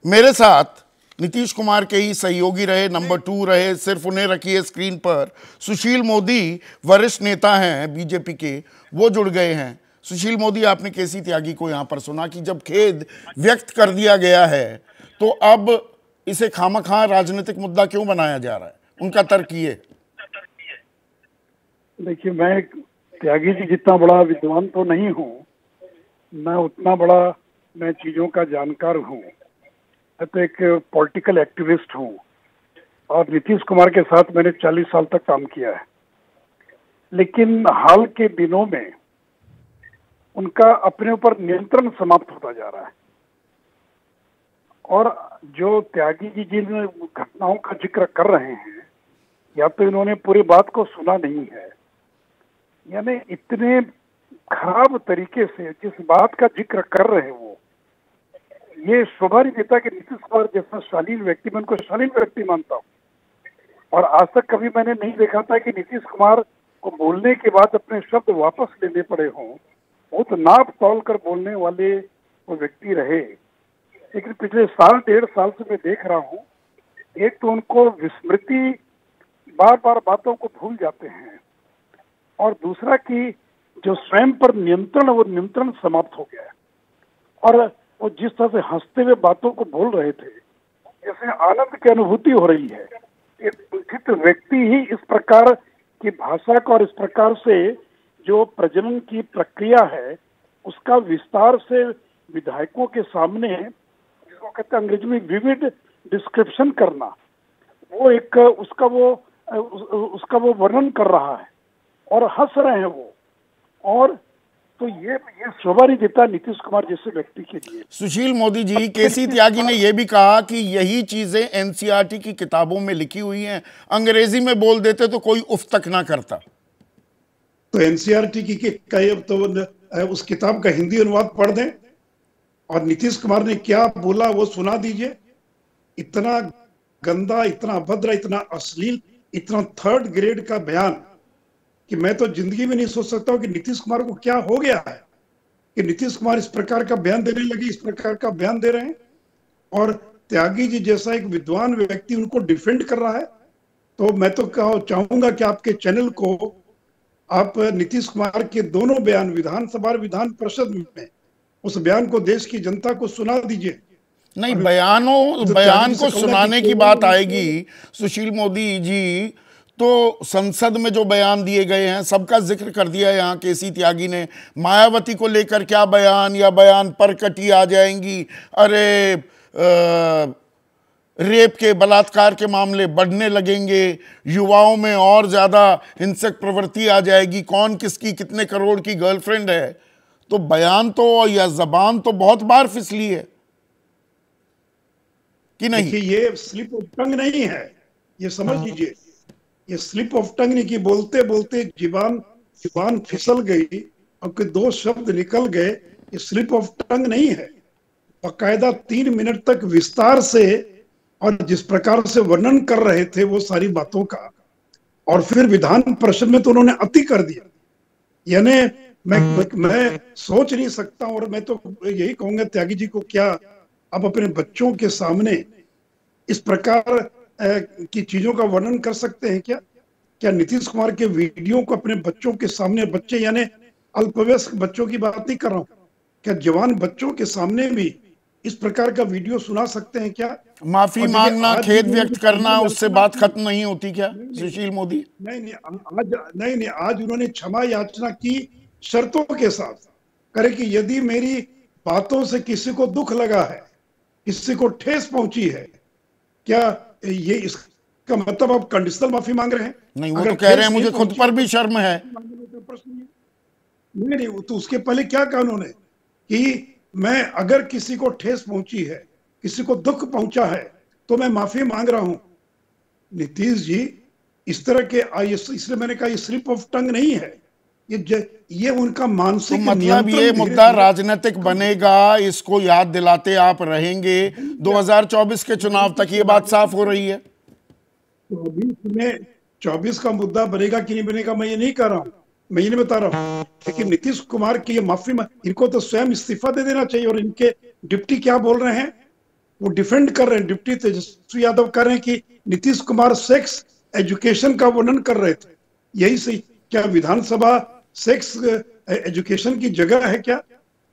मेरे साथ नीतीश कुमार के ही सहयोगी रहे, नंबर 2 रहे, सिर्फ उन्हें रखिए स्क्रीन पर। सुशील मोदी वरिष्ठ नेता हैं बीजेपी के, वो जुड़ गए हैं। सुशील मोदी, आपने केसी त्यागी को यहां पर सुना कि जब खेद व्यक्त कर दिया गया है तो अब इसे खामखा राजनीतिक मुद्दा क्यों बनाया जा रहा है? उनका तर्क ये। देखिए, मैं त्यागी जी जितना बड़ा विद्वान तो नहीं हूँ, मैं उतना बड़ा मैं चीजों का जानकार हूँ। मैं तो एक पॉलिटिकल एक्टिविस्ट हूँ और नीतीश कुमार के साथ मैंने 40 साल तक काम किया है। लेकिन हाल के दिनों में उनका अपने ऊपर नियंत्रण समाप्त होता जा रहा है और जो त्यागी जी जिन घटनाओं का जिक्र कर रहे हैं, या तो इन्होंने पूरी बात को सुना नहीं है, यानी इतने खराब तरीके से जिस बात का जिक्र कर रहे हैं वो, ये शोभा नहीं देता कि नीतीश कुमार जैसा शालीन व्यक्ति, मैं उनको शालीन व्यक्ति मानता हूँ और आज तक कभी मैंने नहीं देखा था कि नीतीश कुमार को बोलने के बाद अपने शब्द वापस लेने पड़े हों। बहुत नाप तौल कर बोलने वाले वो व्यक्ति रहे। लेकिन पिछले साल 1.5 साल से मैं देख रहा हूँ, एक तो उनको विस्मृति, बार बार बातों को भूल जाते हैं, और दूसरा कि जो स्वयं पर नियंत्रण, वो नियंत्रण समाप्त हो गया है। और वो जिस तरह से हंसते हुए बातों को बोल रहे थे, जैसे आनंद की अनुभूति हो रही है। एक दुखित व्यक्ति ही इस प्रकार की भाषा का और इस प्रकार से जो प्रजनन की प्रक्रिया है उसका विस्तार से विधायकों के सामने, जिसको कहते हैं अंग्रेजी में विविड डिस्क्रिप्शन करना, वो एक उसका वो वर्णन कर रहा है और हंस रहे हैं वो। और तो ये शोभा नहीं देता नीतीश कुमार जैसे व्यक्ति के लिए। सुशील मोदी जी, केसी त्यागी ने यह भी कहा कि यही चीजें एनसीईआरटी की किताबों में लिखी हुई हैं, अंग्रेजी में बोल देते तो कोई उफ तक ना करता। तो एनसीईआरटी की तो उस किताब का हिंदी अनुवाद पढ़ दें और नीतीश कुमार ने क्या बोला वो सुना दीजिए। इतना गंदा, इतना अभद्र, इतना अश्लील, इतना 3rd ग्रेड का बयान कि मैं तो जिंदगी में नहीं सोच सकता हूं कि नीतीश कुमार को क्या हो गया है कि नीतीश कुमार इस प्रकार का बयान देने लगे, इस प्रकार का बयान दे रहे हैं। और त्यागी जी जैसा एक विद्वान व्यक्ति उनको डिफेंड कर रहा है। तो मैं तो चाहूंगा कि आपके चैनल को आप नीतीश कुमार के दोनों बयान विधानसभा और विधान परिषद में, उस बयान को देश की जनता को सुना दीजिए। नहीं, बयान को सुनाने की बात आएगी सुशील मोदी जी, तो संसद में जो बयान दिए गए हैं सबका जिक्र कर दिया है यहाँ केसी त्यागी ने। मायावती को लेकर क्या बयान, या बयान पर कटी आ जाएंगी, अरे रेप के, बलात्कार के मामले बढ़ने लगेंगे, युवाओं में और ज्यादा हिंसक प्रवृत्ति आ जाएगी, कौन किसकी कितने करोड़ की गर्लफ्रेंड है। तो बयान तो या जबान तो बहुत बार फिसली है कि नहीं? ये स्लिप ऑफ टंग नहीं है, ये समझ लीजिए। ये स्लिप ऑफ टंग नहीं कि बोलते बोलते जुबान फिसल गई और कोई 2 शब्द निकल गए। ये स्लिप ऑफ टंग नहीं है। बाकायदा 3 मिनट तक विस्तार से और जिस प्रकार से वर्णन कर रहे थे वो सारी बातों का, और फिर विधान परिषद में तो उन्होंने अति कर दिया। यानी मैं सोच नहीं सकता। और मैं तो यही कहूंगा त्यागी जी को, क्या आप अपने बच्चों के सामने इस प्रकार की चीजों का वर्णन कर सकते हैं? क्या नीतीश कुमार के वीडियो को अपने बच्चों के सामने, बच्चे यानी अल्पवयस्क बच्चों की बात नहीं कर रहा हूं, क्या जवान बच्चों के सामने भी इस प्रकार का वीडियो सुना सकते हैं? क्या माफी मांगना, खेद व्यक्त करना, उससे बात खत्म नहीं होती क्या सुशील मोदी? नहीं, आज उन्होंने क्षमा याचना की शर्तों के साथ, करे कि यदि मेरी बातों से किसी को दुख लगा है, किसी को ठेस पहुंची है, क्या ये इसका मतलब आप कंडीशनल माफी मांग रहे हैं? नहीं, वो तो कह रहे हैं मुझे खुद पर भी शर्म है। नहीं, तो उसके पहले क्या कहा उन्होंने कि मैं अगर किसी को ठेस पहुंची है, किसी को दुख पहुंचा है, तो मैं माफी मांग रहा हूं। नीतीश जी इस तरह के, इसलिए मैंने कहा ये स्लिप ऑफ टंग नहीं है, ये उनका मानसिक, तो मतलब ये मुद्दा राजनीतिक बनेगा, इसको याद दिलाते आप रहेंगे 2024 के चुनाव तक, ये बात साफ हो रही है। 24 का मुद्दा बनेगा कि नहीं बनेगा मैं ये नहीं कह रहा हूं, मैं ये नहीं बता रहा हूं। लेकिन नीतीश कुमार की ये माफी, इनको तो स्वयं इस्तीफा दे देना चाहिए। और इनके डिप्टी क्या बोल रहे हैं वो डिफेंड कर रहे हैं। डिप्टी तेजस्वी यादव कह रहे हैं कि नीतीश कुमार सेक्स एजुकेशन का वर्णन कर रहे थे। यही सही, क्या विधानसभा सेक्स एजुकेशन की जगह है क्या?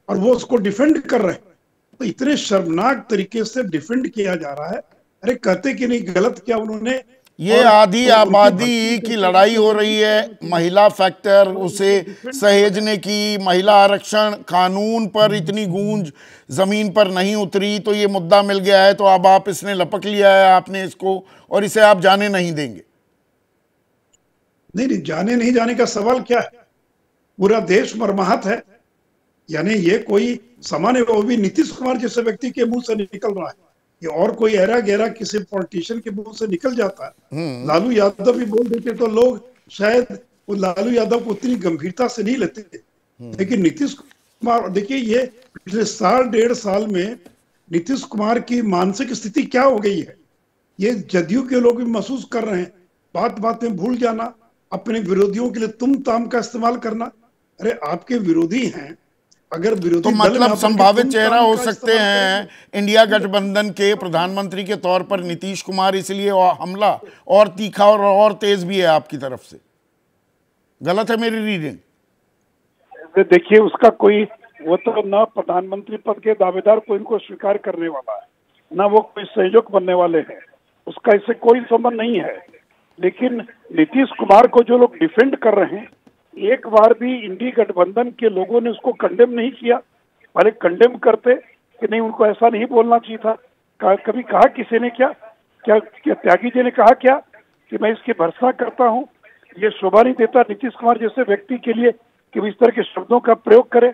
और वो उसको डिफेंड कर रहे हैं। तो इतने शर्मनाक तरीके से डिफेंड किया जा रहा है। अरे कहते कि नहीं, गलत क्या उन्होंने? ये आधी आबादी की लड़ाई हो रही है, महिला फैक्टर उसे सहेजने की, महिला आरक्षण कानून पर इतनी गूंज जमीन पर नहीं उतरी, तो ये मुद्दा मिल गया है, तो अब आप इसने लपक लिया है आपने इसको, और इसे आप जाने नहीं देंगे। नहीं, जाने नहीं जाने का सवाल क्या है? पूरा देश मरमाहत है। यानी ये कोई सामान्य, वो भी नीतीश कुमार जैसे व्यक्ति के मुंह से निकल रहा है। ये और कोई ऐरा गहरा किसी पॉलिटिशियन के मुंह से निकल जाता है। लालू यादव भी बोल देते तो लोग शायद वो लालू यादव को उतनी गंभीरता से नहीं लेते थे, लेकिन नीतीश कुमार, देखिए ये पिछले साल 1.5 साल में नीतीश कुमार की मानसिक स्थिति क्या हो गई है, ये जदयू के लोग भी महसूस कर रहे हैं। बात बात में भूल जाना, अपने विरोधियों के लिए तुम ताम का इस्तेमाल करना। अरे आपके विरोधी हैं, अगर विरोधी तो मतलब संभावित चेहरा हो सकते हैं इंडिया गठबंधन के प्रधानमंत्री के तौर पर नीतीश कुमार, इसलिए हमला और तीखा और तेज भी है आपकी तरफ से। गलत है मेरी रीडिंग? देखिए उसका कोई, वो तो ना प्रधानमंत्री पद के दावेदार को इनको स्वीकार करने वाला है, ना वो कोई संयोजक बनने वाले हैं, उसका इससे कोई संबंध नहीं है। लेकिन नीतीश कुमार को जो लोग डिफेंड कर रहे हैं, एक बार भी इंडी गठबंधन के लोगों ने उसको कंडेम नहीं किया। भले कंडेम करते कि नहीं, उनको ऐसा नहीं बोलना चाहिए था। कभी कहा किसी ने क्या त्यागी जी ने कहा क्या कि मैं इसकी भर्त्सना करता हूं? ये शोभा नहीं देता नीतीश कुमार जैसे व्यक्ति के लिए कि वो इस तरह के शब्दों का प्रयोग करे।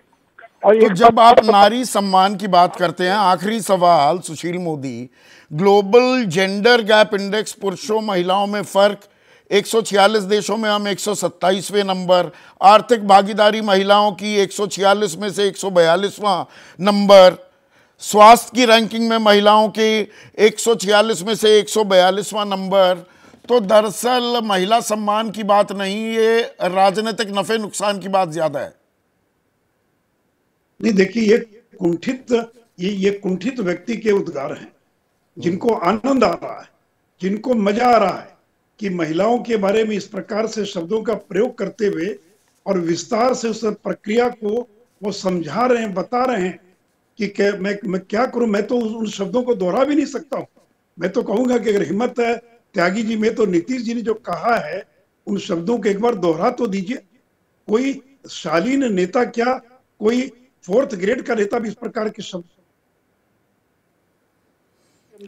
और तो जब आप नारी सम्मान की बात करते हैं, आखिरी सवाल Sushil Modi, global gender gap index, पुरुषों महिलाओं में फर्क, 146 देशों में हम 127वें नंबर, आर्थिक भागीदारी महिलाओं की 146 में से 142वां नंबर, स्वास्थ्य की रैंकिंग में महिलाओं के 146 में से 142वां नंबर। तो दरअसल महिला सम्मान की बात नहीं, ये राजनीतिक नफे नुकसान की बात ज्यादा है। नहीं, देखिए ये कुंठित व्यक्ति के उद्गार हैं, जिनको आनंद आ रहा है, जिनको मजा आ रहा है कि महिलाओं के बारे में इस प्रकार से शब्दों का प्रयोग करते हुए और विस्तार से उस प्रक्रिया को वो समझा रहे हैं, बता रहे हैं कि मैं क्या करूं। मैं तो उन शब्दों को दोहरा भी नहीं सकता हूं। मैं तो कहूंगा कि अगर हिम्मत है त्यागी जी में, तो नीतीश जी ने जो कहा है उन शब्दों को एक बार दोहरा तो दीजिए। कोई शालीन नेता क्या, कोई 4th ग्रेड का नेता भी इस प्रकार के शब्द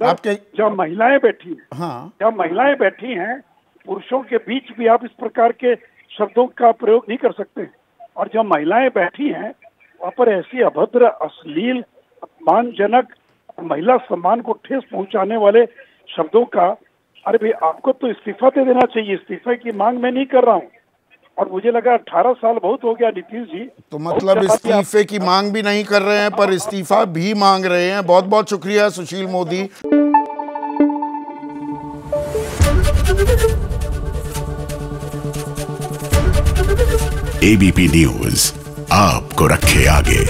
आपके जब महिलाएं बैठी हैं, हाँ, जब महिलाएं बैठी हैं, पुरुषों के बीच भी आप इस प्रकार के शब्दों का प्रयोग नहीं कर सकते। और जब महिलाएं बैठी हैं वहां पर ऐसी अभद्र, अश्लील, अपमानजनक, महिला सम्मान को ठेस पहुंचाने वाले शब्दों का, अरे भाई आपको तो इस्तीफा दे देना चाहिए। इस्तीफे की मांग मैं नहीं कर रहा हूँ, और मुझे लगा 18 साल बहुत हो गया नीतीश जी। तो मतलब इस्तीफे की मांग भी नहीं कर रहे हैं, पर इस्तीफा भी मांग रहे हैं। बहुत बहुत शुक्रिया सुशील मोदी। एबीपी न्यूज आपको रखे आगे।